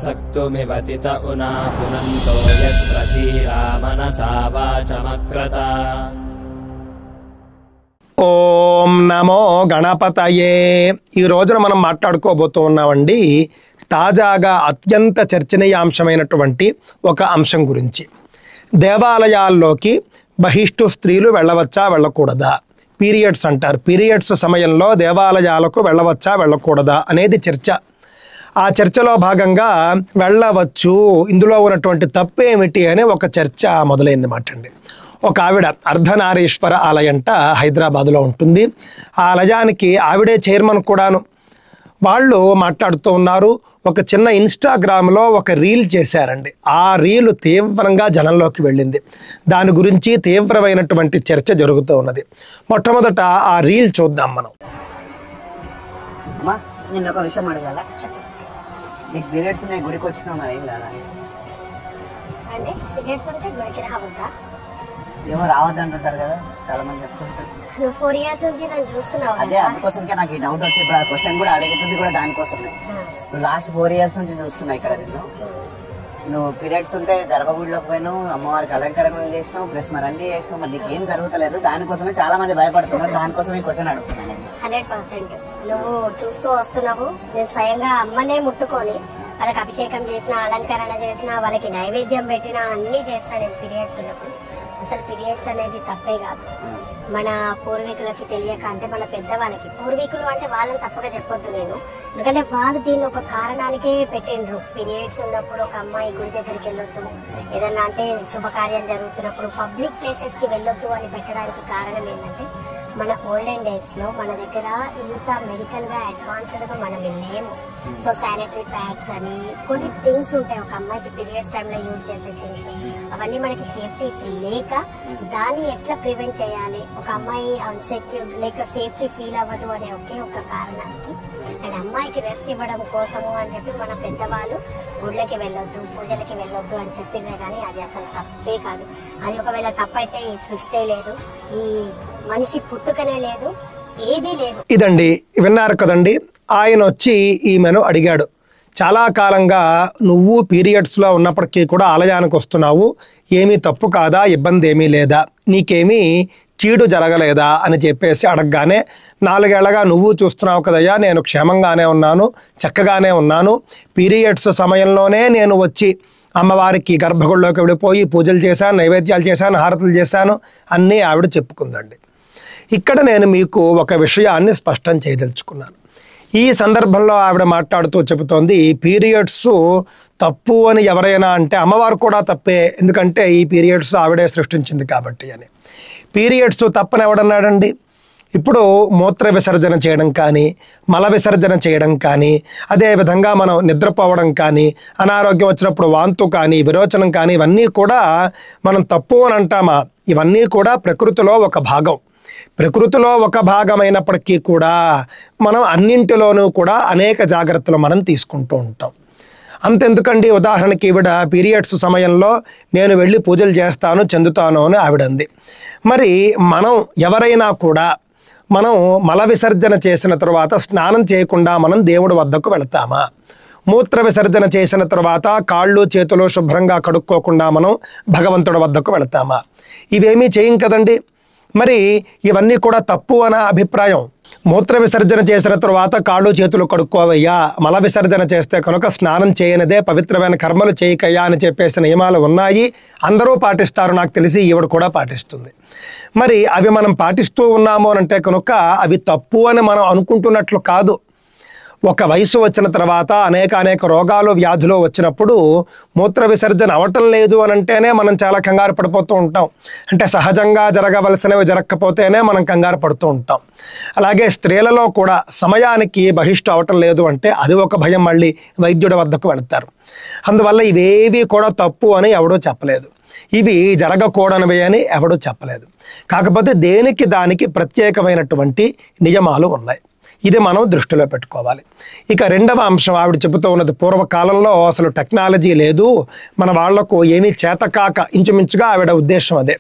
सक्तुमिवतित उना पुनन्तो यत्र धीरा मनसा वाचमक्रत। ఓం నమో గణపతయే. ఈ రోజున మనం మాట్లాడుకోబోతూ ఉన్నామండి తాజాగా అత్యంత చర్చనీయాంశమైనటువంటి ఒక అంశం గురించి. దేవాలయాల్లోకి బహిష్టు స్త్రీలు వెళ్ళవచ్చా వెళ్ళకూడదా? పీరియడ్స్ అంటారు. పీరియడ్స్ సమయంలో దేవాలయాలకు వెళ్ళవచ్చా వెళ్ళకూడదా అనేది చర్చ. ఆ చర్చలో భాగంగా వెళ్ళవచ్చు, ఇందులో ఉన్నటువంటి తప్పేమిటి అనే ఒక చర్చ మొదలైంది మాట అండి. ఒక ఆవిడ అర్ధనారీశ్వర ఆలయంట హైదరాబాదులో ఉంటుంది. ఆ ఆలయానికి ఆవిడే చైర్మన్ కూడాను. వాళ్ళు మాట్లాడుతూ ఉన్నారు. ఒక చిన్న ఇన్స్టాగ్రామ్లో ఒక రీల్ చేశారండి. ఆ రీల్ తీవ్రంగా జనంలోకి వెళ్ళింది. దాని గురించి తీవ్రమైనటువంటి చర్చ జరుగుతూ ఉన్నది. మొట్టమొదట ఆ రీల్ చూద్దాం మనం. నేను ఒక విషయం అడగాల, నీకు పీరియడ్స్ ఉన్నాయి, గుడికి వచ్చినావు, మరి ఏం కాదా? అంటే పీరియడ్స్ ఉంటే గుడికి రావద్దా? ఏమో రావద్దంటుంటారు కదా చాలా మంది చెప్తుంటారు. 4 years నుంచి నేను చూస్తున్నావు. అదే అందుకోసంకే నాకు ఈ డౌట్ వచ్చి ఇప్పుడు ఆ క్వశ్చన్ కూడా అడుగుతుంది కూడా దానికోసమే. నువ్వు లాస్ట్ 4 years నుంచి చూస్తున్నావు ఇక్కడ. నువ్వు పీరియడ్స్ ఉంటే గర్భగుడిలోకి పోయినావు, అమ్మవారికి అలంకరణలు చేసినావు, ప్లస్ మరి అన్ని చేసినావు, మరి నీకు ఏం జరుగుతలేదు. దానికోసమే చాలా మంది భయపడుతున్నారు. దానికోసం ఈ క్వశ్చన్ అడుగుతున్నాను. 100% నువ్వు చూస్తూ వస్తున్నావు. నేను స్వయంగా అమ్మనే ముట్టుకొని వాళ్ళకి అభిషేకం చేసిన, అలంకరణ చేసిన, వాళ్ళకి నైవేద్యం పెట్టిన, అన్ని చేసిన నేను పీరియడ్స్ ఉన్నప్పుడు. అసలు పీరియడ్స్ అనేది తప్పే కాదు. మన పూర్వీకులకి తెలియక, అంటే మన పెద్దవాళ్ళకి, పూర్వీకులు అంటే వాళ్ళని తప్పగా చెప్పొద్దు నేను, ఎందుకంటే వాళ్ళు దీన్ని ఒక కారణానికే పెట్టిండ్రు. పీరియడ్స్ ఉన్నప్పుడు ఒక అమ్మాయి గుడి దగ్గరికి వెళ్ళొద్దు, ఏదన్నా అంటే శుభకార్యాలు జరుగుతున్నప్పుడు పబ్లిక్ ప్లేసెస్ కి వెళ్ళొద్దు అని పెట్టడానికి కారణం ఏంటంటే, మన ఓల్డెన్ డేస్ లో మన దగ్గర ఇంత మెడికల్ గా అడ్వాన్స్డ్ గా మనం లేము. సో శానిటరీ ప్యాడ్స్ అని కొన్ని థింగ్స్ ఉంటాయి ఒక అమ్మాయికి పీరియడ్స్ టైంలో యూజ్ చేసే థింగ్స్, అవన్నీ మనకి సేఫ్టీస్ లేక దాన్ని ఎట్లా ప్రివెంట్ చేయాలి, ఒక అమ్మాయి అన్సెక్యూర్ లేక సేఫ్టీ ఫీల్ అవ్వదు అనే ఒకే ఒక కారణానికి, అండ్ అమ్మాయికి రెస్ట్ ఇవ్వడం కోసము అని చెప్పి మన పెద్దవాళ్ళు గుళ్ళకి వెళ్ళొద్దు, పూజలకి వెళ్ళొద్దు అని చెప్పిందే కానీ అది అసలు తప్పే కాదు. అది ఒకవేళ తప్పైతే ఈ సృష్టి లేదు, ఈ మనిషి పుట్టుకనే లేదు, ఏదీ లేదు. ఇదండి, విన్నారు కదండి. ఆయన వచ్చి ఈమెను అడిగాడు, చాలా కాలంగా నువ్వు పీరియడ్స్లో ఉన్నప్పటికీ కూడా ఆలయానికి వస్తున్నావు, ఏమీ తప్పు కాదా, ఇబ్బంది ఏమీ లేదా, నీకేమీ చీడు జరగలేదా అని చెప్పేసి అడగగానే, 4 ఏళ్లగా నువ్వు చూస్తున్నావు కదయ్యా, నేను క్షేమంగానే ఉన్నాను, చక్కగానే ఉన్నాను, పీరియడ్స్ సమయంలోనే నేను వచ్చి అమ్మవారికి గర్భగుడిలోకి వెళ్ళిపోయి పూజలు చేశాను, నైవేద్యాలు చేశాను, హారతులు చేశాను అన్నీ ఆవిడ చెప్పుకుందండి. ఇక్కడ నేను మీకు ఒక విషయాన్ని స్పష్టం చేయదలుచుకున్నాను. ఈ సందర్భంలో ఆవిడ మాట్లాడుతూ చెబుతోంది, పీరియడ్స్ తప్పు అని ఎవరైనా అంటే అమ్మవారు కూడా తప్పే, ఎందుకంటే ఈ పీరియడ్స్ ఆవిడే సృష్టించింది కాబట్టి అని. పీరియడ్స్ తప్పని ఎవడన్నాడండి? ఇప్పుడు మూత్ర విసర్జన చేయడం కానీ, మల విసర్జన చేయడం కానీ, అదేవిధంగా మనం నిద్రపోవడం కానీ, అనారోగ్యం వచ్చినప్పుడు వాంతు కానీ, విరోచనం కానీ, ఇవన్నీ కూడా మనం తప్పు అని అంటామా? ఇవన్నీ కూడా ప్రకృతిలో ఒక భాగం. ప్రకృతిలో ఒక భాగమైనప్పటికీ కూడా మనం అన్నింటిలోనూ కూడా అనేక జాగ్రత్తలు మనం తీసుకుంటూ ఉంటాం. అంతెందుకండి, ఉదాహరణకి ఈవిడ పీరియడ్స్ సమయంలో నేను వెళ్ళి పూజలు చేస్తాను, చెందుతాను అని ఆవిడంది. మరి మనం ఎవరైనా కూడా మనం మల విసర్జన చేసిన తర్వాత స్నానం చేయకుండా మనం దేవుడి వద్దకు వెళతామా? మూత్ర విసర్జన చేసిన తర్వాత కాళ్ళు చేతులు శుభ్రంగా కడుక్కోకుండా మనం భగవంతుడి వద్దకు వెళతామా? ఇవేమీ చేయం కదండి. మరి ఇవన్నీ కూడా తప్పు అన్న అభిప్రాయం. మూత్ర విసర్జన చేసిన తర్వాత కాళ్ళు చేతులు కడుక్కోవయ్యా, మల విసర్జన చేస్తే కనుక స్నానం చేయనిదే, పవిత్రమైన కర్మలు చేయకయ్యా అని చెప్పేసి నియమాలు ఉన్నాయి, అందరూ పాటిస్తారు, నాకు తెలిసి ఈవిడ కూడా పాటిస్తుంది. మరి అవి మనం పాటిస్తూ ఉన్నాము అని అంటే కనుక అవి తప్పు అని మనం అనుకుంటున్నట్లు కాదు. ఒక వయసు వచ్చిన తర్వాత అనేక రోగాలు వ్యాధులు వచ్చినప్పుడు మూత్ర విసర్జన అవటం లేదు అని అంటేనే మనం చాలా కంగారు పడిపోతూ ఉంటాం. అంటే సహజంగా జరగవలసినవి జరగకపోతేనే మనం కంగారు పడుతూ ఉంటాం. అలాగే స్త్రీలలో కూడా సమయానికి బహిష్టు అవటం లేదు అంటే అది ఒక భయం, మళ్ళీ వైద్యుడి వద్దకు వెళతారు. అందువల్ల ఇవేవి కూడా తప్పు అని ఎవడూ చెప్పలేదు, ఇవి జరగకూడనివి అని ఎవడూ చెప్పలేదు. కాకపోతే దేనికి దానికి ప్రత్యేకమైనటువంటి నియమాలు ఉన్నాయి. ఇది మనం దృష్టిలో పెట్టుకోవాలి. ఇక రెండవ అంశం ఆవిడ చెబుతూ ఉన్నది, పూర్వకాలంలో అసలు టెక్నాలజీ లేదు, మన వాళ్లకు ఏమీ చేతకాక, ఇంచుమించుగా ఆవిడ ఉద్దేశం అదే,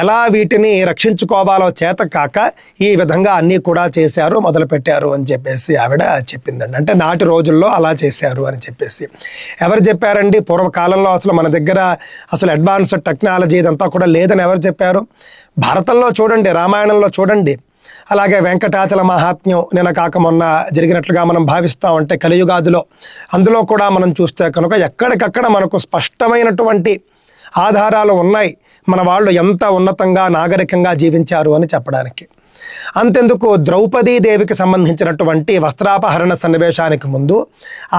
ఎలా వీటిని రక్షించుకోవాలో చేతకాక ఈ విధంగా అన్నీ కూడా చేశారు, మొదలుపెట్టారు అని చెప్పేసి ఆవిడ చెప్పిందండి. అంటే నాటి రోజుల్లో అలా చేశారు అని చెప్పేసి. ఎవరు చెప్పారండి? పూర్వకాలంలో అసలు మన దగ్గర అసలు అడ్వాన్స్డ్ టెక్నాలజీ ఇదంతా కూడా లేదని ఎవరు చెప్పారు? భారతంలో చూడండి, రామాయణంలో చూడండి, అలాగే వెంకటాచల మహాత్మ్యం నిన్న కాక మొన్న జరిగినట్లుగా మనం భావిస్తామంటే కలియుగాదిలో, అందులో కూడా మనం చూస్తే కనుక ఎక్కడికక్కడ మనకు స్పష్టమైనటువంటి ఆధారాలు ఉన్నాయి మన వాళ్ళు ఎంత ఉన్నతంగా నాగరికంగా జీవించారు అని చెప్పడానికి. అంతెందుకు, ద్రౌపదీదేవికి సంబంధించినటువంటి వస్త్రాపహరణ సన్నివేశానికి ముందు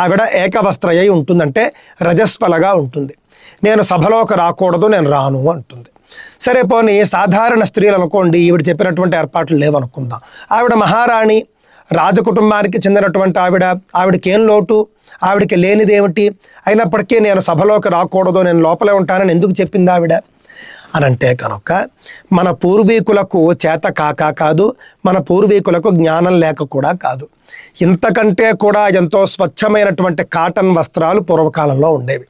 ఆవిడ ఏకవస్త్రయ్యి ఉంటుందంటే రజస్వలగా ఉంటుంది. నేను సభలోకి రాకూడదు, నేను రాను అంటుంది. సరే పోనీ సాధారణ స్త్రీలు అనుకోండి, ఈవిడ చెప్పినటువంటి ఏర్పాట్లు లేవనుకుందాం. ఆవిడ మహారాణి, రాజకుటుంబానికి చెందినటువంటి ఆవిడకి ఏం లోటు, ఆవిడకి లేనిదేమిటి, అయినప్పటికీ నేను సభలోకి రాకూడదు, నేను లోపలే ఉంటానని ఎందుకు చెప్పింది ఆవిడ అని అంటే కనుక, మన పూర్వీకులకు చేత కాక కాదు, మన పూర్వీకులకు జ్ఞానం లేక కూడా కాదు. ఇంతకంటే కూడా ఎంతో స్వచ్ఛమైనటువంటి కాటన్ వస్త్రాలు పూర్వకాలంలో ఉండేవి,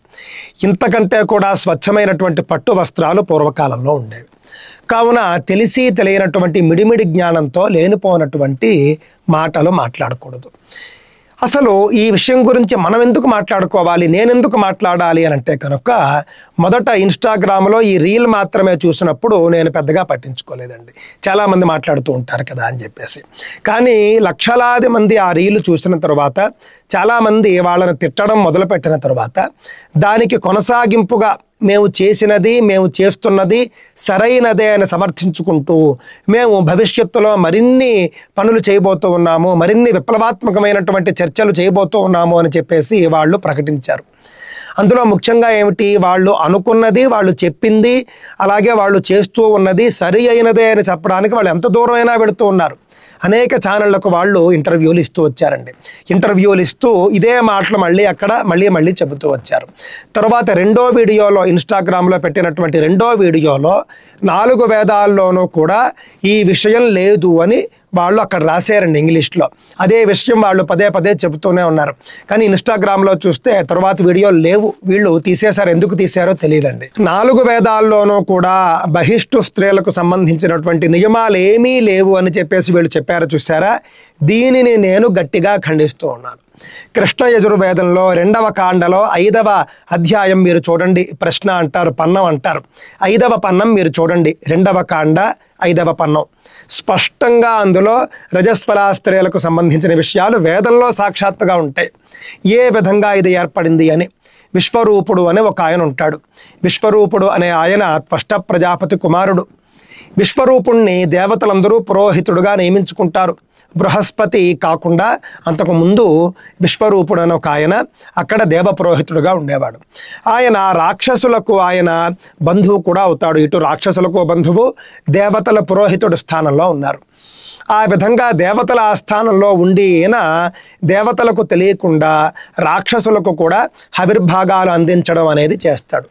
ఇంతకంటే కూడా స్వచ్ఛమైనటువంటి పట్టు వస్త్రాలు పూర్వకాలంలో ఉండేవి. కావున తెలిసి తెలియనటువంటి మిడిమిడి జ్ఞానంతో లేనిపోనటువంటి మాటలు మాట్లాడకూడదు. అసలు ఈ విషయం గురించి మనం ఎందుకు మాట్లాడుకోవాలి, నేనెందుకు మాట్లాడాలి అని అంటే కనుక, మొదట ఇన్స్టాగ్రామ్లో ఈ రీల్ మాత్రమే చూసినప్పుడు నేను పెద్దగా పట్టించుకోలేదండి, చాలామంది మాట్లాడుతూ ఉంటారు కదా అని చెప్పేసి. కానీ లక్షలాది మంది ఆ రీల్ చూసిన తర్వాత, చాలామంది వాళ్ళని తిట్టడం మొదలుపెట్టిన తర్వాత, దానికి కొనసాగింపుగా మేము చేసినది, మేము చేస్తున్నది సరైనదే అని సమర్థించుకుంటూ, మేము భవిష్యత్తులో మరిన్ని పనులు చేయబోతూ ఉన్నాము, మరిన్ని విప్లవాత్మకమైనటువంటి చర్చలు చేయబోతూ ఉన్నాము అని చెప్పేసి వాళ్ళు ప్రకటించారు. అందులో ముఖ్యంగా ఏమిటి, వాళ్ళు అనుకున్నది, వాళ్ళు చెప్పింది, అలాగే వాళ్ళు చేస్తూ ఉన్నది సరి అయినదే అని చెప్పడానికి వాళ్ళు ఎంత దూరమైనా వెళుతూ ఉన్నారు. అనేక ఛానళ్లకు వాళ్ళు ఇంటర్వ్యూలు ఇస్తూ వచ్చారండి. ఇంటర్వ్యూలు ఇస్తూ ఇదే మాటలు మళ్ళీ చెబుతూ వచ్చారు. తర్వాత రెండో వీడియోలో, ఇన్స్టాగ్రామ్లో పెట్టినటువంటి రెండో వీడియోలో 4 వేదాల్లోనూ కూడా ఈ విషయం లేదు అని వాళ్ళు అక్కడ రాశారండి ఇంగ్లీష్లో. అదే విషయం వాళ్ళు పదే పదే చెబుతూనే ఉన్నారు. కానీ ఇన్స్టాగ్రామ్లో చూస్తే తర్వాత వీడియోలు లేవు, వీళ్ళు తీసేశారు, ఎందుకు తీశారో తెలియదండి. 4 వేదాల్లోనూ కూడా బహిష్టు స్త్రీలకు సంబంధించినటువంటి నియమాలు ఏమీ లేవు అని చెప్పేసి వీళ్ళు చెప్పారు చూసారా. దీనిని నేను గట్టిగా ఖండిస్తూ ఉన్నాను. కృష్ణ యజుర్వేదంలో 2వ కాండలో 5వ అధ్యాయం మీరు చూడండి, ప్రశ్న అంటారు, పన్నం అంటారు. 5వ పన్నం మీరు చూడండి, 2వ కాండ 5వ పన్నం. స్పష్టంగా అందులో రజస్వల స్త్రీలకు సంబంధించిన విషయాలు వేదంలో సాక్షాత్తుగా ఉంటాయి. ఏ విధంగా ఇది ఏర్పడింది అని. విశ్వరూపుడు అనే ఒక ఆయన ఉంటాడు. విశ్వరూపుడు అనే ఆయన త్వష్ట ప్రజాపతి కుమారుడు. విశ్వరూపుణ్ణి దేవతలందరూ పురోహితుడుగా నియమించుకుంటారు. బృహస్పతి కాకుండా అంతకుముందు విశ్వరూపుడు అని ఒక ఆయన అక్కడ దేవపురోహితుడుగా ఉండేవాడు. ఆయన రాక్షసులకు ఆయన బంధువు కూడా అవుతాడు. ఇటు రాక్షసులకు బంధువు, దేవతల పురోహితుడు స్థానంలో ఉన్నారు. ఆ విధంగా దేవతల ఆస్థానంలో ఉండి ఈయన దేవతలకు తెలియకుండా రాక్షసులకు కూడా హవిర్భాగాలు అందించడం అనేది చేస్తాడు.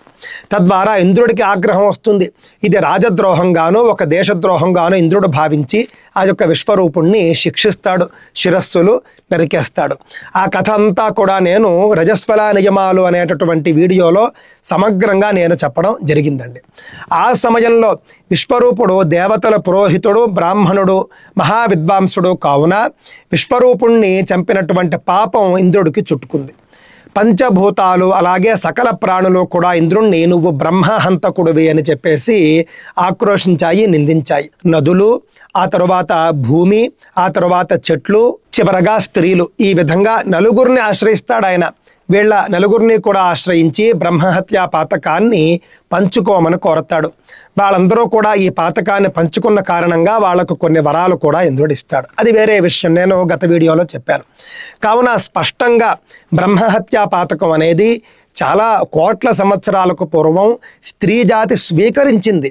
తద్వారా ఇంద్రుడికి ఆగ్రహం వస్తుంది. ఇది రాజద్రోహంగాను, ఒక దేశద్రోహంగాను ఇంద్రుడు భావించి ఆ యొక్క విశ్వరూపుణ్ణి శిక్షిస్తాడు, శిరస్సులు నరికేస్తాడు. ఆ కథ అంతా కూడా నేను రజస్వల నియమాలు అనేటటువంటి వీడియోలో సమగ్రంగా నేను చెప్పడం జరిగిందండి. ఆ సమయంలో విశ్వరూపుడు దేవతల పురోహితుడు, బ్రాహ్మణుడు, మహావిద్వాంసుడు కావున విశ్వరూపుణ్ణి చంపినటువంటి పాపం ఇంద్రుడికి చుట్టుకుంది. పంచభూతాలు అలాగే సకల ప్రాణులు కూడా ఇంద్రుణ్ణి నువ్వు బ్రహ్మహంతకుడివి అని చెప్పేసి ఆక్రోశించాయి, నిందించాయి. నదులు, ఆ తరువాత భూమి, ఆ తరువాత చెట్లు, చివరగా స్త్రీలు, ఈ విధంగా నలుగురిని ఆశ్రయిస్తాడు ఆయన. వీళ్ళ నలుగురిని కూడా ఆశ్రయించి బ్రహ్మహత్యా పాతకాన్ని పంచుకోమని కోరతాడు. వాళ్ళందరూ కూడా ఈ పాతకాన్ని పంచుకున్న కారణంగా వాళ్ళకు కొన్ని వరాలు కూడా ఇంద్రుడు ఇస్తాడు. అది వేరే విషయం, నేను గత వీడియోలో చెప్పాను. కావున స్పష్టంగా బ్రహ్మహత్యా పాతకం అనేది చాలా కోట్ల సంవత్సరాలకు పూర్వం స్త్రీజాతి స్వీకరించింది,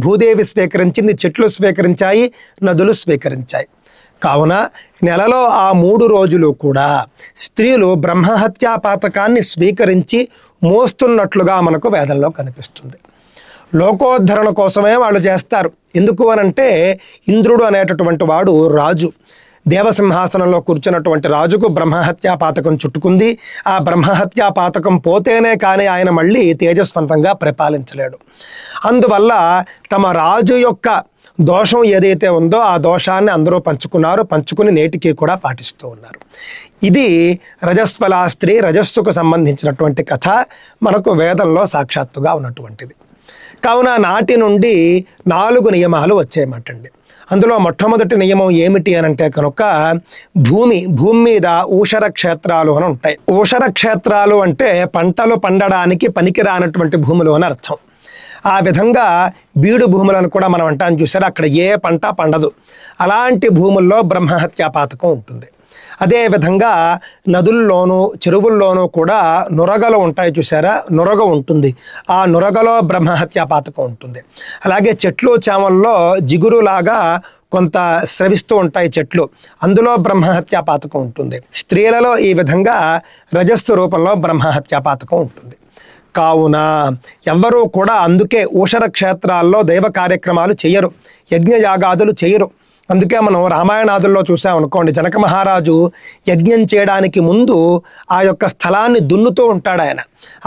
భూదేవి స్వీకరించింది, చెట్లు స్వీకరించాయి, నదులు స్వీకరించాయి. కావున నెలలో ఆ 3 రోజులు కూడా స్త్రీలు బ్రహ్మహత్యా పాతకాన్ని స్వీకరించి మోస్తున్నట్లుగా మనకు వేదంలో కనిపిస్తుంది. లోకోద్ధరణ కోసమే వాళ్ళు చేస్తారు. ఎందుకు అనంటే ఇంద్రుడు అనేటటువంటి వాడు రాజు, దేవసింహాసనంలో కూర్చున్నటువంటి రాజుకు బ్రహ్మహత్యా పాతకం చుట్టుకుంది. ఆ బ్రహ్మహత్యా పాతకం పోతేనే కానీ ఆయన మళ్ళీ తేజస్వంతంగా పరిపాలించలేడు. అందువల్ల తమ రాజు యొక్క దోషం ఏదైతే ఉందో ఆ దోషాన్ని అందరూ పంచుకుని నేటికి కూడా పాటిస్తూ ఉన్నారు. ఇది రజస్వలా స్త్రీ, రజస్సుకు సంబంధించినటువంటి కథ మనకు వేదంలో సాక్షాత్తుగా ఉన్నటువంటిది. కావున నాటి నుండి 4 నియమాలు వచ్చాయన్నమాటండి. అందులో మొట్టమొదటి నియమం ఏమిటి అని అంటే కనుక భూమి మీద ఊషర క్షేత్రాలు అని ఉంటాయి. ఊషర క్షేత్రాలు అంటే పంటలు పండడానికి పనికిరానటువంటి భూములు అని అర్థం. ఆ విధంగా బీడు భూములను కూడా మనం అంటాం చూసారా, అక్కడ ఏ పంట పండదు. అలాంటి భూముల్లో బ్రహ్మహత్యా పాతకం ఉంటుంది. అదేవిధంగా నదుల్లోనూ చెరువుల్లోనూ కూడా నురగలు ఉంటాయి చూసారా, నురగ ఉంటుంది. ఆ నురగలో బ్రహ్మహత్యా పాతకం ఉంటుంది. అలాగే చెట్లు చేమల్లో జిగురులాగా కొంత స్రవిస్తూ ఉంటాయి చెట్లు, అందులో బ్రహ్మహత్యా పాతకం ఉంటుంది. స్త్రీలలో ఈ విధంగా రజస్సు రూపంలో బ్రహ్మహత్యా పాతకం ఉంటుంది. కావున ఎవ్వరూ కూడా అందుకే ఊషర క్షేత్రాల్లో దైవ కార్యక్రమాలు చేయరు, యజ్ఞయాగాదులు చేయరు. అందుకే మనం రామాయణాదుల్లో చూసామనుకోండి, జనక మహారాజు యజ్ఞం చేయడానికి ముందు ఆ యొక్క స్థలాన్ని దున్నుతూ ఉంటాడు ఆయన.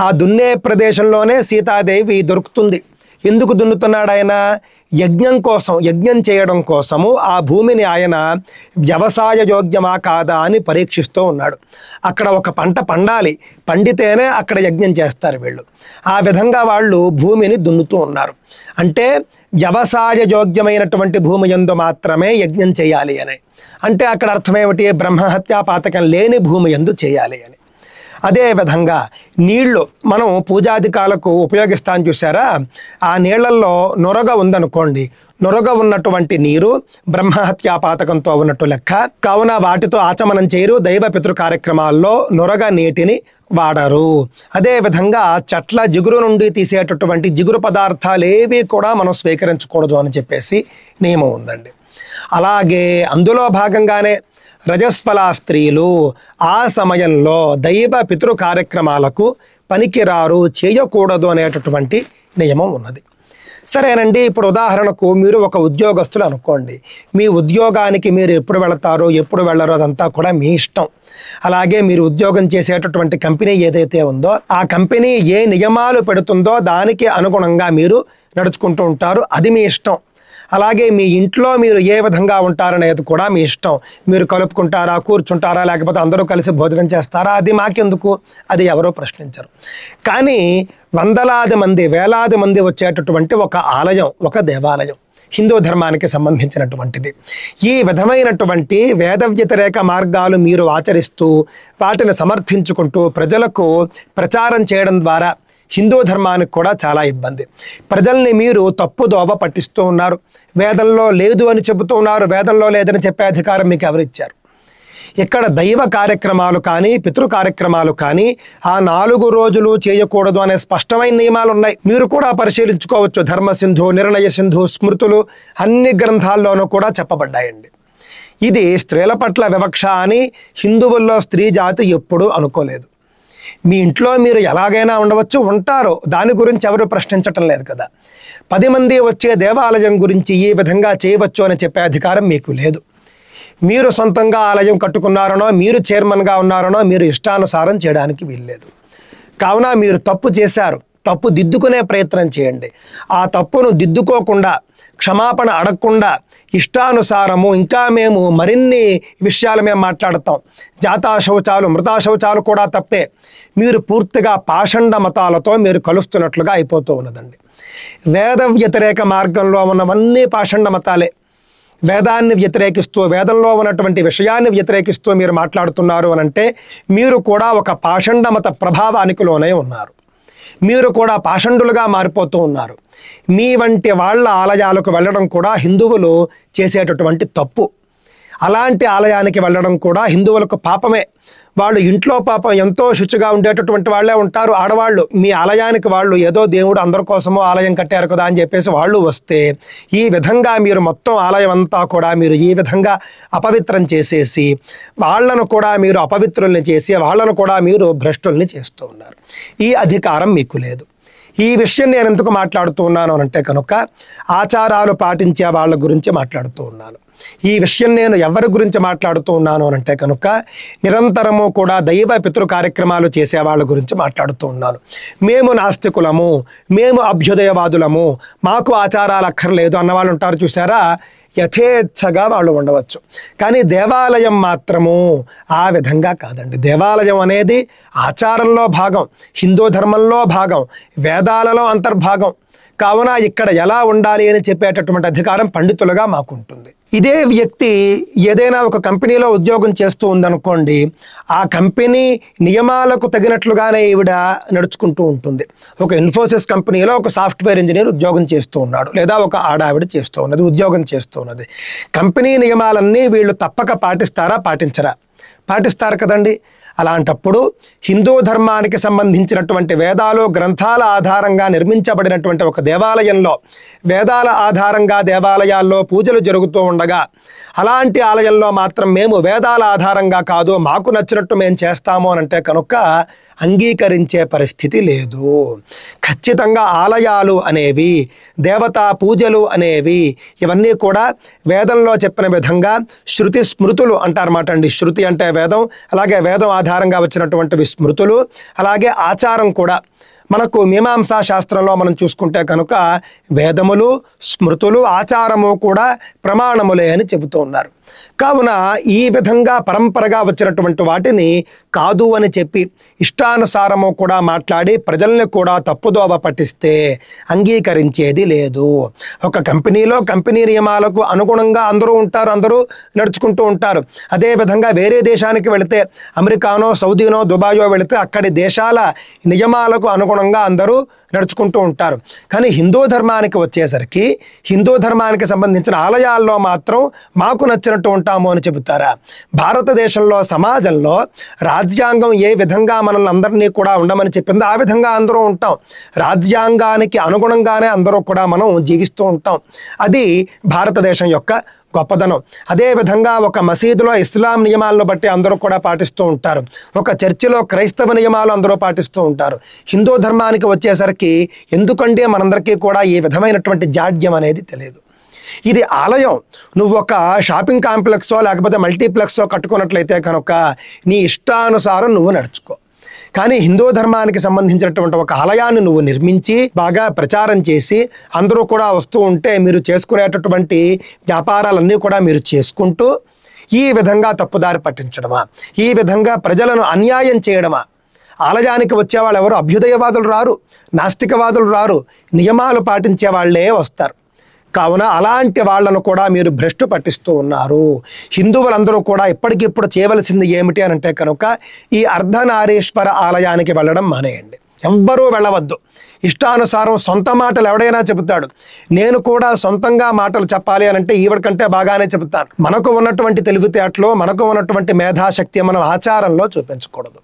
ఆ దున్నే ప్రదేశంలోనే సీతాదేవి దొరుకుతుంది. ఎందుకు దున్నుతున్నాడు ఆయన? యజ్ఞం చేయడం కోసము ఆ భూమిని ఆయన వ్యవసాయ యోగ్యమా కాదా అని పరీక్షిస్తూ ఉన్నాడు. అక్కడ ఒక పంట పండాలి, పండితేనే అక్కడ యజ్ఞం చేస్తారు వీళ్ళు. ఆ విధంగా వాళ్ళు భూమిని దున్నుతూ ఉన్నారు. అంటే వ్యవసాయ యోగ్యమైనటువంటి భూమి యందు మాత్రమే యజ్ఞం చేయాలి అని. అంటే అక్కడ అర్థమేమిటి? బ్రహ్మహత్యా పాతకం లేని భూమి యందు చేయాలి అని. అదేవిధంగా నీళ్లు మనం పూజాధికాలకు ఉపయోగిస్తాం చూసారా, ఆ నీళ్లలో నొరగ ఉందనుకోండి, నొరగ ఉన్నటువంటి నీరు బ్రహ్మహత్యా పాతకంతో ఉన్నట్టు లెక్క. కావున వాటితో ఆచమనం చేయరు, దైవ పితృ కార్యక్రమాల్లో నొరగ నీటిని వాడరు. అదేవిధంగా చెట్ల జిగురు నుండి తీసేటటువంటి జిగురు పదార్థాలు ఏవి కూడా మనం స్వీకరించకూడదు అని చెప్పేసి నియమం ఉందండి. అలాగే అందులో భాగంగానే రజస్వలా స్త్రీలు ఆ సమయంలో దైవ పితృ కార్యక్రమాలకు పనికిరారు, చేయకూడదు అనేటటువంటి నియమం ఉన్నది. సరేనండి, ఇప్పుడు ఉదాహరణకు మీరు ఒక ఉద్యోగస్తులు అనుకోండి. మీ ఉద్యోగానికి మీరు ఎప్పుడు వెళతారో ఎప్పుడు వెళ్ళరో అదంతా కూడా మీ ఇష్టం. అలాగే మీరు ఉద్యోగం చేసేటటువంటి కంపెనీ ఏదైతే ఉందో ఆ కంపెనీ ఏ నియమాలు పెడుతుందో దానికి అనుగుణంగా మీరు నడుచుకుంటూ ఉంటారు, అది మీ ఇష్టం. అలాగే మీ ఇంట్లో మీరు ఏ విధంగా ఉంటారనేది కూడా మీ ఇష్టం. మీరు కలుపుకుంటారా, కూర్చుంటారా, లేకపోతే అందరూ కలిసి భోజనం చేస్తారా, అది మాకెందుకు, అది ఎవరో ప్రశ్నించరు. కానీ వందలాది మంది, వేలాది మంది వచ్చేటటువంటి ఒక ఆలయం, ఒక దేవాలయం హిందూ ధర్మానికి సంబంధించినటువంటిది. ఈ విధమైనటువంటి వేద వ్యతిరేక మార్గాలు మీరు ఆచరిస్తూ వాటిని సమర్థించుకుంటూ ప్రజలకు ప్రచారం చేయడం ద్వారా హిందూ ధర్మానికి కూడా చాలా ఇబ్బంది. ప్రజల్ని మీరు తప్పుదోవ పట్టిస్తూ ఉన్నారు. వేదంలో లేదు అని చెబుతూ ఉన్నారు, వేదంలో లేదని చెప్పే అధికారం మీకు ఎవరిచ్చారు? ఇక్కడ దైవ కార్యక్రమాలు కానీ పితృ కార్యక్రమాలు కానీ ఆ 4 రోజులు చేయకూడదు అనే స్పష్టమైన నియమాలు ఉన్నాయి. మీరు కూడా పరిశీలించుకోవచ్చు. ధర్మసింధు, నిర్ణయ సింధు, స్మృతులు అన్ని గ్రంథాల్లోనూ కూడా చెప్పబడ్డాయండి. ఇది స్త్రీల పట్ల వివక్ష అని హిందువుల్లో స్త్రీ జాతి ఎప్పుడూ అనుకోలేదు. మీ ఇంట్లో మీరు ఎలాగైనా ఉండవచ్చు, ఉంటారు, దాని గురించి ఎవరు ప్రశ్నించటం లేదు కదా. 10 మంది వచ్చే దేవాలయం గురించి ఈ విధంగా చేయవచ్చు అని చెప్పే అధికారం మీకు లేదు. మీరు సొంతంగా ఆలయం కట్టుకున్నారనో, మీరు చైర్మన్గా ఉన్నారనో మీరు ఇష్టానుసారం చేయడానికి వీల్లేదు. కావున మీరు తప్పు చేశారు, తప్పు దిద్దుకునే ప్రయత్నం చేయండి. ఆ తప్పును దిద్దుకోకుండా, క్షమాపణ అడగకుండా ఇష్టానుసారము ఇంకా మేము మరిన్ని విషయాలు మేము మాట్లాడతాం. జాతా శౌచాలు, మృతా శౌచాలు కూడా తప్పే. మీరు పూర్తిగా పాషండ మతాలతో మీరు కలుస్తున్నట్లుగా అయిపోతూ ఉన్నదండి. వేద వ్యతిరేక మార్గంలో ఉన్నవన్నీ పాషండ మతాలే. వేదాన్ని వ్యతిరేకిస్తూ, వేదంలో ఉన్నటువంటి విషయాన్ని వ్యతిరేకిస్తూ మీరు మాట్లాడుతున్నారు అనంటే మీరు కూడా ఒక పాషండ మత ప్రభావానికి లోనే ఉన్నారు. మీరు కూడా పాషండులుగా మారిపోతూ ఉన్నారు. మీ వంటి వాళ్ళ ఆలయాలకు వెళ్ళడం కూడా హిందువులు చేసేటటువంటి తప్పు. అలాంటి ఆలయానికి వెళ్ళడం కూడా హిందువులకు పాపమే. వాళ్ళు ఇంట్లో పాపం ఎంతో శుచిగా ఉండేటటువంటి వాళ్ళే ఉంటారు ఆడవాళ్ళు. మీ ఆలయానికి వాళ్ళు ఏదో దేవుడు అందరి కోసమో ఆలయం కట్టారు కదా అని చెప్పేసి వాళ్ళు వస్తే ఈ విధంగా మీరు మొత్తం ఆలయం అంతా కూడా మీరు ఈ విధంగా అపవిత్రం చేసేసి వాళ్ళను కూడా మీరు అపవిత్రుల్ని చేసి వాళ్ళను కూడా మీరు భ్రష్టుల్ని చేస్తూ ఉన్నారు. ఈ అధికారం మీకు లేదు. ఈ విషయం నేను ఎందుకు మాట్లాడుతూ ఉన్నాను అంటే కనుక ఆచారాలు పాటించే వాళ్ళ గురించి మాట్లాడుతూ ఉన్నాను. ఈ విషయం నేను ఎవరి గురించి మాట్లాడుతూ ఉన్నాను అంటే కనుక నిరంతరము కూడా దైవ పితృ కార్యక్రమాలు చేసే వాళ్ళ గురించి మాట్లాడుతూ ఉన్నాను. మేము నాస్తికులము, మేము అభ్యుదయవాదులము, మాకు ఆచారాలు అక్కర్లేదు అన్నవాళ్ళు ఉంటారు చూసారా, యథేచ్ఛగా వాళ్ళు ఉండవచ్చు. కానీ దేవాలయం మాత్రము ఆ విధంగా కాదండి. దేవాలయం అనేది ఆచారంలో భాగం, హిందూ ధర్మంలో భాగం, వేదాలలో అంతర్భాగం. కావున ఇక్కడ ఎలా ఉండాలి అని చెప్పేటటువంటి అధికారం పండితులుగా మాకుంటుంది. ఇదే వ్యక్తి ఏదైనా ఒక కంపెనీలో ఉద్యోగం చేస్తూ ఉందనుకోండి, ఆ కంపెనీ నియమాలకు తగినట్లుగానే ఈవిడ నడుచుకుంటూ ఉంటుంది. ఒక ఇన్ఫోసిస్ కంపెనీలో ఒక సాఫ్ట్వేర్ ఇంజనీర్ ఉద్యోగం చేస్తూ ఉన్నాడు, లేదా ఒక ఆడావిడ చేస్తూ ఉన్నది, ఉద్యోగం చేస్తూ ఉన్నది. కంపెనీ నియమాలన్నీ వీళ్ళు తప్పక పాటిస్తారా, పాటించరా? పాటిస్తారు కదండి. అలాంటప్పుడు హిందూ ధర్మానికి సంబంధించినటువంటి వేదాలు గ్రంథాల ఆధారంగా నిర్మించబడినటువంటి ఒక దేవాలయంలో, వేదాల ఆధారంగా దేవాలయాల్లో పూజలు జరుగుతూ ఉండగా అలాంటి ఆలయంలో మాత్రం మేము వేదాల ఆధారంగా కాదు, మాకు నచ్చినట్టు మేము చేస్తాము అని అంటే కనుక అంగీకరించే పరిస్థితి లేదు. ఖచ్చితంగా ఆలయాలు అనేవి, దేవతా పూజలు అనేవి, ఇవన్నీ కూడా వేదంలో చెప్పిన విధంగా శృతి స్మృతులు అంటారన్నమాట అండి. శృతి అంటే వేదం, అలాగే వేదం ఆధారంగా వచ్చినటువంటి స్మృతులు, అలాగే ఆచారం కూడా. మనకు మీమాంసా శాస్త్రంలో మనం చూసుకుంటే కనుక వేదములు, స్మృతులు, ఆచారము కూడా ప్రమాణములే అని చెబుతూ ఉన్నారు. కావున ఈ విధంగా పరంపరగా వచ్చినటువంటి వాటిని కాదు అని చెప్పి ఇష్టానుసారము కూడా మాట్లాడి ప్రజల్ని కూడా తప్పుదోవ పట్టిస్తే అంగీకరించేది లేదు. ఒక కంపెనీలో కంపెనీ నియమాలకు అనుగుణంగా అందరూ ఉంటారు, అందరూ నడుచుకుంటూ ఉంటారు. అదేవిధంగా వేరే దేశానికి వెళితే, అమెరికానో సౌదీనో దుబాయో వెళితే అక్కడి దేశాల నియమాలకు అనుగుణంగా అందరూ నడుచుకుంటూ ఉంటారు. కానీ హిందూ ధర్మానికి వచ్చేసరికి హిందూ ధర్మానికి సంబంధించిన ఆలయాల్లో మాత్రం మాకు నచ్చినట్టు ఉంటాము అని చెబుతారా? భారతదేశంలో సమాజంలో రాజ్యాంగం ఏ విధంగా మనల్ని అందరినీ కూడా ఉండమని చెప్పిందో ఆ విధంగా అందరూ ఉంటాం. రాజ్యాంగానికి అనుగుణంగానే అందరూ కూడా మనం జీవిస్తూ ఉంటాం. అది భారతదేశం యొక్క గొప్పదనం. అదేవిధంగా ఒక మసీదులో ఇస్లాం నియమాలను బట్టి అందరూ కూడా పాటిస్తూ ఉంటారు. ఒక చర్చిలో క్రైస్తవ నియమాలు అందరూ పాటిస్తూ ఉంటారు. హిందూ ధర్మానికి వచ్చేసరికి ఎందుకంటే మనందరికీ కూడా ఈ విధమైనటువంటి జాడ్యం అనేది తెలియదు. ఇది ఆలయం. నువ్వు ఒక షాపింగ్ కాంప్లెక్సో లేకపోతే మల్టీప్లెక్సో కట్టుకున్నట్లయితే కనుక నీ ఇష్టానుసారం నువ్వు నడుచుకో. కానీ హిందూ ధర్మానికి సంబంధించినటువంటి ఒక ఆలయాన్ని నువ్వు నిర్మించి బాగా ప్రచారం చేసి అందరూ కూడా వస్తూ ఉంటే మీరు చేసుకునేటటువంటి వ్యాపారాలన్నీ కూడా మీరు చేసుకుంటూ ఈ విధంగా తప్పుదారి పట్టించడమా, ఈ విధంగా ప్రజలను అన్యాయం చేయడమా? ఆలయానికి వచ్చేవాళ్ళు ఎవరు అభ్యుదయవాదులు రారు, నాస్తికవాదులు రారు, నియమాలు పాటించే వాళ్ళే వస్తారు. కావున అలాంటి వాళ్లను కూడా మీరు భ్రష్టు పట్టిస్తూ ఉన్నారు. హిందువులందరూ కూడా ఇప్పటికిప్పుడు చేయవలసింది ఏమిటి అని అంటే కనుక ఈ అర్ధనారీశ్వర ఆలయానికి వెళ్ళడం మానేయండి. ఎవ్వరూ వెళ్ళవద్దు. ఇష్టానుసారం సొంత మాటలు ఎవడైనా చెబుతాడు. నేను కూడా సొంతంగా మాటలు చెప్పాలి అని అంటే ఈవిడ కంటే బాగానే చెబుతాను. మనకు ఉన్నటువంటి తెలివితేటలు, మనకు ఉన్నటువంటి మేధాశక్తి మనం ఆచారంలో చూపించకూడదు.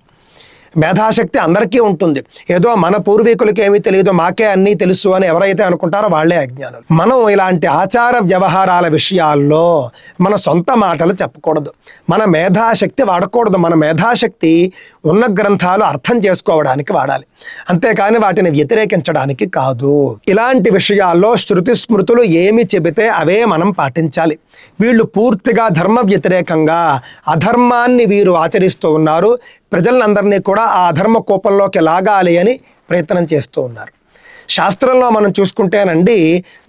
మేధాశక్తి అందరికీ ఉంటుంది. ఏదో మన పూర్వీకులకి ఏమీ తెలియదు, మాకే అన్నీ తెలుసు అని ఎవరైతే అనుకుంటారో వాళ్ళే అజ్ఞానులు. మనం ఇలాంటి ఆచార వ్యవహారాల విషయాల్లో మన సొంత మాటలు చెప్పకూడదు, మన మేధాశక్తి వాడకూడదు. మన మేధాశక్తి ఉన్న గ్రంథాలు అర్థం చేసుకోవడానికి వాడాలి, అంతేకాని వాటిని వ్యతిరేకించడానికి కాదు. ఇలాంటి విషయాల్లో శృతి స్మృతులు ఏమి చెబితే అవే మనం పాటించాలి. వీళ్ళు పూర్తిగా ధర్మ వ్యతిరేకంగా అధర్మాన్ని వీరు ఆచరిస్తూ ఉన్నారు. ప్రజలందరినీ కూడా ఆ అధర్మ కోపంలోకి లాగాలి అని ప్రయత్నం చేస్తూ ఉన్నారు. శాస్త్రంలో మనం చూసుకుంటేనండి,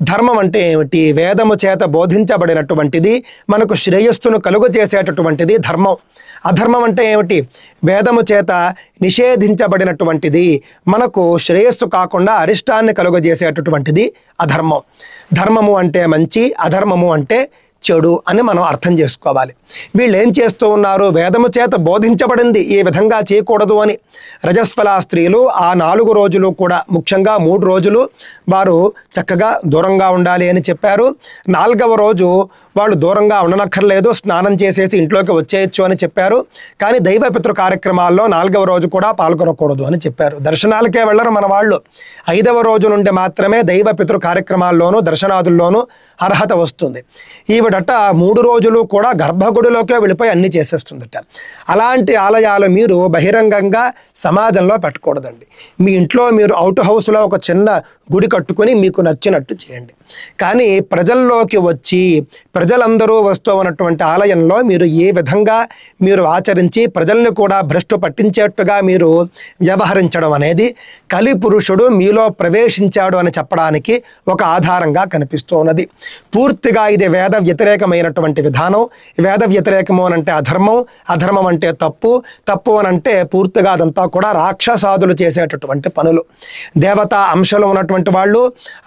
ధర్మం అంటే ఏమిటి? వేదము చేత బోధించబడినటువంటిది, మనకు శ్రేయస్సును కలుగు చేసేటటువంటిది ధర్మం. అధర్మం అంటే ఏమిటి? వేదము చేత నిషేధించబడినటువంటిది, మనకు శ్రేయస్సు కాకుండా అరిష్టాన్ని కలుగజేసేటటువంటిది అధర్మం. ధర్మము అంటే మంచి, అధర్మము అంటే చెడు అని మనం అర్థం చేసుకోవాలి. వీళ్ళు ఏం చేస్తూ ఉన్నారు? వేదము చేత బోధించబడింది ఈ విధంగా చేయకూడదు అని. రజస్వల స్త్రీలు ఆ 4 రోజులు కూడా, ముఖ్యంగా 3 రోజులు వారు చక్కగా దూరంగా ఉండాలి అని చెప్పారు. 4వ రోజు వాళ్ళు దూరంగా ఉండనక్కర్లేదు, స్నానం చేసేసి ఇంట్లోకి వచ్చేయచ్చు అని చెప్పారు. కానీ దైవ పితృ కార్యక్రమాల్లో 4వ రోజు కూడా పాల్గొనకూడదు అని చెప్పారు. దర్శనాలకే వెళ్ళరు మన వాళ్ళు. 5వ రోజు నుండి మాత్రమే దైవ పితృ కార్యక్రమాల్లోనూ దర్శనాదుల్లోనూ అర్హత వస్తుంది. ఈవిడ ఆవిడట 3 రోజులు కూడా గర్భగుడిలోకే వెళ్ళిపోయి అన్ని చేసేస్తుందట. అలాంటి ఆలయాలు మీరు బహిరంగంగా సమాజంలో పెట్టకూడదండి. మీ ఇంట్లో మీరు అవుట్ హౌస్లో ఒక చిన్న గుడి కట్టుకొని మీకు నచ్చినట్టు చేయండి. కానీ ప్రజల్లోకి వచ్చి ప్రజలందరూ వస్తూ ఉన్నటువంటి ఆలయంలో మీరు ఏ విధంగా మీరు ఆచరించి ప్రజల్ని కూడా భ్రష్టు పట్టించేట్టుగా మీరు వ్యవహరించడం అనేది కలిపురుషుడు మీలో ప్రవేశించాడు అని చెప్పడానికి ఒక ఆధారంగా కనిపిస్తూ ఉన్నది. పూర్తిగా ఇది వేద వ్యతిరేకమైనటువంటి విధానం. వేద వ్యతిరేకము అనంటే అధర్మం, అధర్మం అంటే తప్పు, తప్పు అనంటే పూర్తిగా అదంతా కూడా రాక్షసాదులు చేసేటటువంటి పనులు. దేవతా అంశాలు ఉన్నటువంటి వాళ్ళు,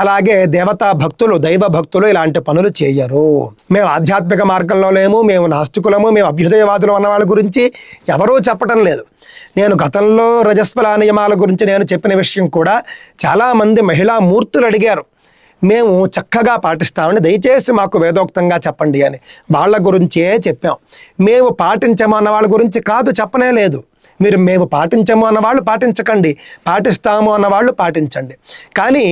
అలాగే దేవతా భక్తులు, దైవ భక్తులు ఇలాంటి పనులు చేయరు. మేము ఆధ్యాత్మిక మార్గంలో లేము, మేము నాస్తికులము, మేము అభ్యుదయవాదులు అన్న వాళ్ళ గురించి ఎవరూ చెప్పటం లేదు. నేను గతంలో రజస్వల నియమాల గురించి నేను చెప్పిన విషయం కూడా చాలామంది మహిళా మూర్తులు అడిగారు. మేము చక్కగా పాటిస్తామని, దయచేసి మాకు వేదోక్తంగా చెప్పండి అని. వాళ్ళ గురించే చెప్పాం. మేము పాటించము అన్న వాళ్ళ గురించి కాదు, చెప్పనే లేదు. మీరు మేము పాటించము అన్నవాళ్ళు పాటించకండి, పాటిస్తాము అన్నవాళ్ళు పాటించండి. కానీ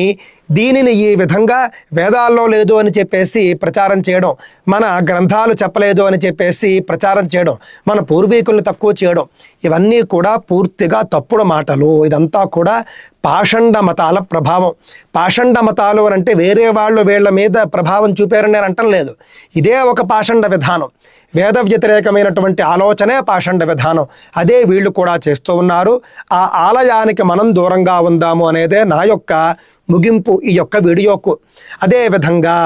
దీనిని ఈ విధంగా వేదాల్లో లేదు అని చెప్పేసి ప్రచారం చేయడం, మన గ్రంథాలు చెప్పలేదు అని చెప్పేసి ప్రచారం చేయడం, మన పూర్వీకులను తక్కువ చేయడం, ఇవన్నీ కూడా పూర్తిగా తప్పుడు మాటలు. ఇదంతా కూడా పాషండ మతాల ప్రభావం. పాషండ మతాలు అని అంటే వేరే వాళ్ళు వీళ్ళ మీద ప్రభావం చూపారని నేను అంటం లేదు. ఇదే ఒక పాషండ విధానం. వేద వ్యతిరేకమైనటువంటి ఆలోచనే పాషండ విధానం. అదే వీళ్ళు కూడా చేస్తూ ఉన్నారు. ఆ ఆలయానికి మనం దూరంగా ఉందాము అనేదే నా యొక్క ముగింపు ఈ యొక్క వీడియోకు. అదేవిధంగా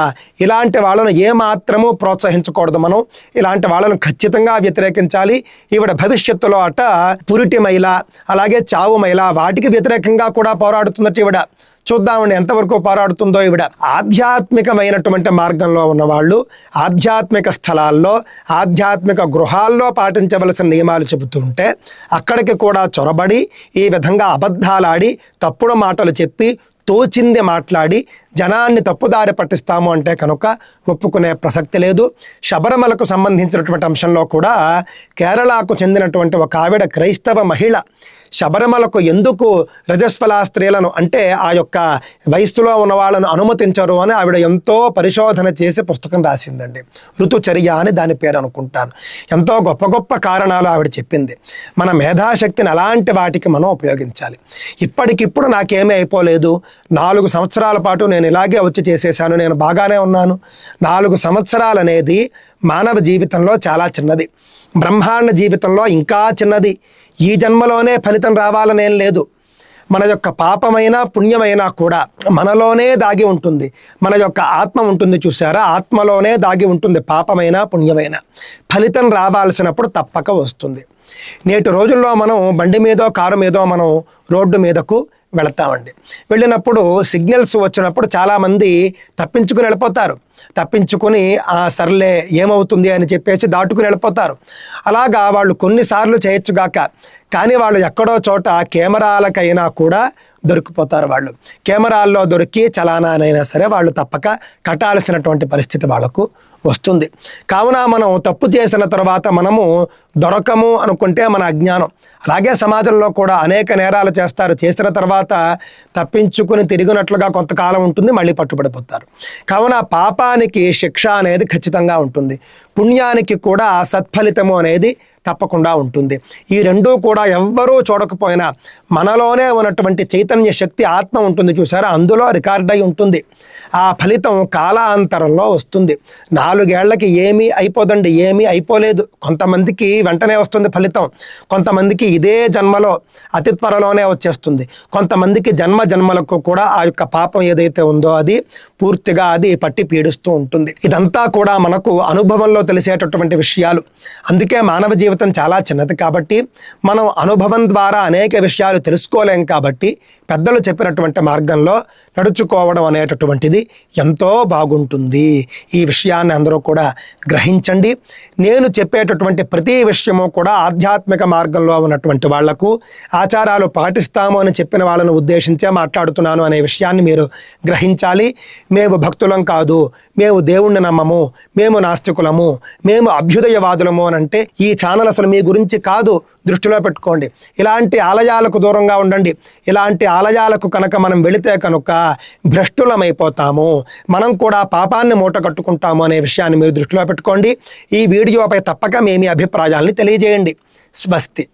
ఇలాంటి వాళ్ళను ఏమాత్రము ప్రోత్సహించకూడదు. మనం ఇలాంటి వాళ్ళను ఖచ్చితంగా వ్యతిరేకించాలి. ఈవిడ భవిష్యత్తులో అట పురిటి మైల, అలాగే చావు మైల, వాటికి వ్యతిరేకంగా కూడా పోరాడుతున్నట్టు ఈవిడ. చూద్దామండి ఎంతవరకు పోరాడుతుందో ఈవిడ. ఆధ్యాత్మికమైనటువంటి మార్గంలో ఉన్నవాళ్ళు ఆధ్యాత్మిక స్థలాల్లో, ఆధ్యాత్మిక గృహాల్లో పాటించవలసిన నియమాలు చెబుతుంటే అక్కడికి కూడా చొరబడి ఈ విధంగా అబద్ధాలాడి తప్పుడు మాటలు చెప్పి తోచింది మాట్లాడి జనాన్ని తప్పుదారి పట్టిస్తాము అంటే కనుక ఒప్పుకునే ప్రసక్తి లేదు. శబరిమలకు సంబంధించినటువంటి అంశంలో కూడా కేరళకు చెందినటువంటి ఒక ఆవిడ క్రైస్తవ మహిళ శబరిమలకు ఎందుకు రజస్వల స్త్రీలను అంటే ఆ యొక్క వయస్సులో ఉన్న వాళ్ళను అనుమతించరు అని ఆవిడ ఎంతో పరిశోధన చేసి పుస్తకం రాసిందండి. ఋతుచర్య అని దాని పేరు అనుకుంటాను. ఎంతో గొప్ప గొప్ప కారణాలు ఆవిడ చెప్పింది. మన మేధాశక్తిని అలాంటి వాటికి మనం ఉపయోగించాలి. ఇప్పటికిప్పుడు నాకేమీ అయిపోలేదు, 4 సంవత్సరాల పాటు నేను ఇలాగే వచ్చి చేసేసాను, నేను బాగానే ఉన్నాను. 4 సంవత్సరాలు అనేది మానవ జీవితంలో చాలా చిన్నది, బ్రహ్మాండ జీవితంలో ఇంకా చిన్నది. ఈ జన్మలోనే ఫలితం రావాలనేం లేదు. మన యొక్క పాపమైన పుణ్యమైనా కూడా మనలోనే దాగి ఉంటుంది. మన యొక్క ఆత్మ ఉంటుంది చూసారా, ఆత్మలోనే దాగి ఉంటుంది. పాపమైన పుణ్యమైన ఫలితం రావాల్సినప్పుడు తప్పక వస్తుంది. నేటి రోజుల్లో మనం బండి మీదో కారు మీదో మనం రోడ్డు మీదకు వెళతామండి. వెళ్ళినప్పుడు సిగ్నల్స్ వచ్చినప్పుడు చాలామంది తప్పించుకుని వెళ్ళిపోతారు. తప్పించుకొని సర్లే ఏమవుతుంది అని చెప్పేసి దాటుకుని వెళ్ళిపోతారు. అలాగా వాళ్ళు కొన్నిసార్లు చేయొచ్చుగాక, కానీ వాళ్ళు ఎక్కడో చోట కెమెరాలకైనా కూడా దొరికిపోతారు. వాళ్ళు కెమెరాల్లో దొరికి చలానానైనా సరే వాళ్ళు తప్పక కట్టాల్సినటువంటి పరిస్థితి వాళ్ళకు వస్తుంది. కావున మనం తప్పు చేసిన తర్వాత మనము దొరకము అనుకుంటే మన అజ్ఞానం. అలాగే సమాజంలో కూడా అనేక నేరాలు చేస్తారు. చేసిన తర్వాత తప్పించుకుని తిరిగినట్లుగా కొంతకాలం ఉంటుంది, మళ్ళీ పట్టుబడిపోతారు. కావున పాపానికి శిక్ష అనేది ఖచ్చితంగా ఉంటుంది, పుణ్యానికి కూడా సత్ఫలితము అనేది తప్పకుండా ఉంటుంది. ఈ రెండూ కూడా ఎవ్వరూ చూడకపోయినా మనలోనే ఉన్నటువంటి చైతన్య శక్తి ఆత్మ ఉంటుంది చూసారా, అందులో రికార్డ్ అయి ఉంటుంది. ఆ ఫలితం కాలాంతరంలో వస్తుంది. 4 ఏళ్లకి ఏమీ అయిపోదండి, ఏమీ అయిపోలేదు. కొంతమందికి వెంటనే వస్తుంది ఫలితం, కొంతమందికి ఇదే జన్మలో అతి త్వరలోనే వచ్చేస్తుంది, కొంతమందికి జన్మలకు కూడా ఆ యొక్క పాపం ఏదైతే ఉందో అది పూర్తిగా అది పట్టి పీడిస్తూ ఉంటుంది. ఇదంతా కూడా మనకు అనుభవంలో తెలిసేటటువంటి విషయాలు. అందుకే మానవ జీవితం చాలా చిన్నది కాబట్టి మనం అనుభవం ద్వారా అనేక విషయాలు తెలుసుకోలేం. కాబట్టి పెద్దలు చెప్పినటువంటి మార్గంలో నడుచుకోవడం అనేటటువంటిది ఎంతో బాగుంటుంది. ఈ విషయాన్ని అందరూ కూడా గ్రహించండి. నేను చెప్పేటటువంటి ప్రతి విషయము కూడా ఆధ్యాత్మిక మార్గంలో ఉన్నటువంటి వాళ్లకు, ఆచారాలు పాటిస్తాము అని చెప్పిన వాళ్ళను ఉద్దేశించే మాట్లాడుతున్నాను అనే విషయాన్ని మీరు గ్రహించాలి. మేము భక్తులం కాదు, మేము దేవుణ్ణి నమ్మము, మేము నాస్తికులము, మేము అభ్యుదయవాదులము అని అంటే ఈ ఛానల్ ఛానల్ అసలు మీ గురించి కాదు, దృష్టిలో పెట్టుకోండి. ఇలాంటి ఆలయాలకు దూరంగా ఉండండి. ఇలాంటి ఆలయాలకు కనుక మనం వెళితే కనుక భ్రష్టులమైపోతాము, మనం కూడా పాపాన్ని మూట కట్టుకుంటాము అనే విషయాన్ని మీరు దృష్టిలో పెట్టుకోండి. ఈ వీడియోపై తప్పక మీ అభిప్రాయాల్ని తెలియజేయండి. స్వస్తి.